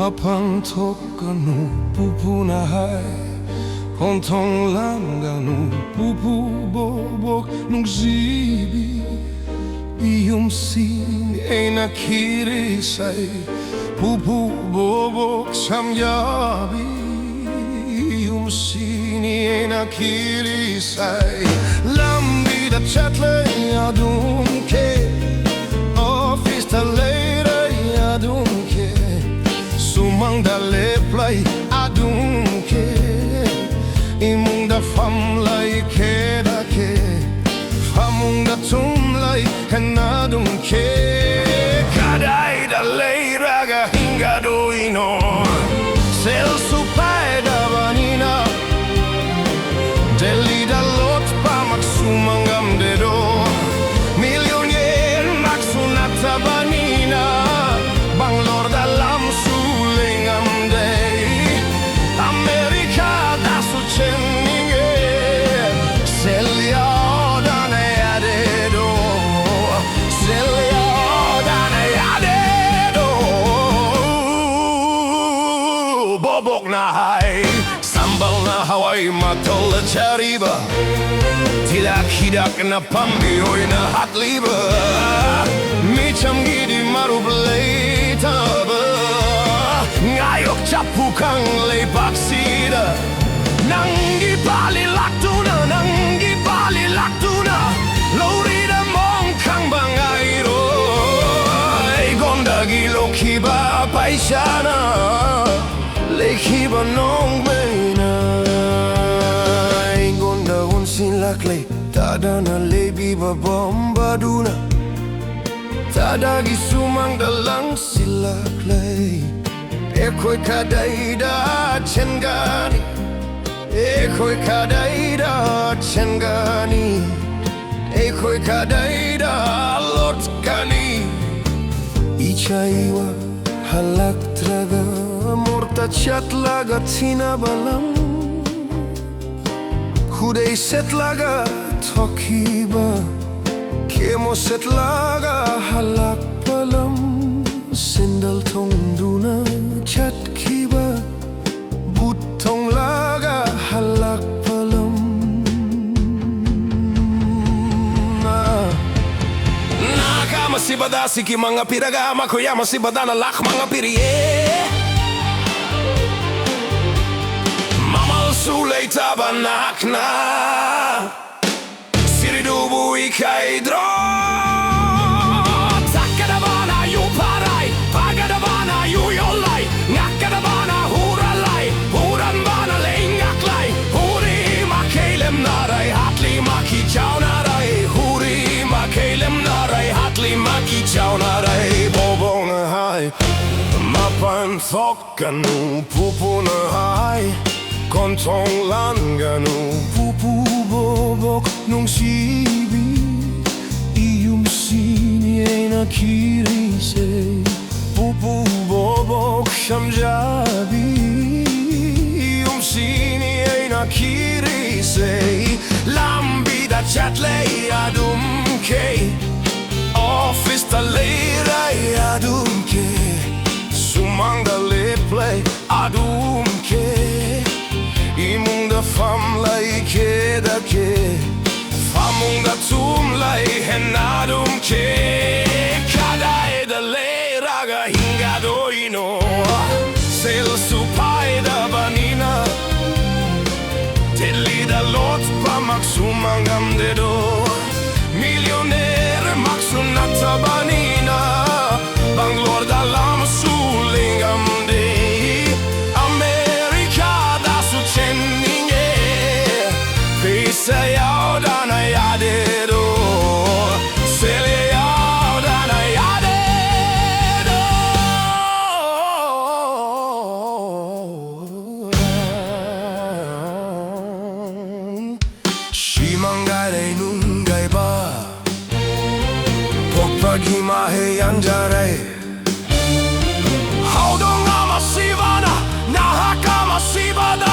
Papantokanu Pupu Na Hai Kontong langanu Pupu Bobok Nung zibi Iyong sin ay nakirisay Pupu Bobok samyabi Iyong sin ay nakirisay Lambida chatlay adunke Office talay adunke Sumang daleplay adunke Imong da famlay kedake Famong da tumlay kanadunke Kaday dalay raga hingga doino Sel supay da banina Deli da lot pa magsumangam dedo Milyonyer magsunata banina Banglor dalam sulingam day Amerika da sucheninge Selya dana yadedo Selya dana yadedo Bobok na hai Sambal na Hawaii matola chariba Tilak hidak na pambioy na hatliba Micham gidi marublay taba Ngayok chapukang lepaksida Nanggi palilaktuna Nanggi palilaktuna Lorida Nong Kham bangairo Gonda gilo kiba paisana Lekiba nong mena Gonda unsin laklay Tada na lebi babambaduna Tada gisumang dalang silaklay Eko'y kadayda chengani Eko'y kadayda chengani Eko'y kadayda lotkani Ichaiwa halak traga Morta chatlaga tinabalam Hudei setlaga tokiba Kemo setlaga halak palam Sendal tong duna chat kiba Butong laga halak palam Naka masibada siki mga piraga Makuya masibada na lak mga piriye Mamal sulay tabanak na Siridubu ikay dro Chào na đây Bobok Na Hai Mapantokanu Pupu Na Hai Kontong langanu Pupu Bobok Nung zibi Iyong sini ay nakirisay Pupu Bobok samjabi Iyong sini ay nakirisay Lambida chatlay adumke Office talay adunke Sumang daleplay adunke Imong da famlay kedake Famong da tumlay henadunke Kaday dalay raga hingga doino Sel supay da banina Deli da lot pa magsumangam dedo Milyoner magsunata banina Banglor dalam sulingam day Amerika da sucheninge Pisayaw dana yadedo Selyaw dana yadedo Shimangay nungay ba Paghimahe ang jaray Haudong amasibana Nahakamasibada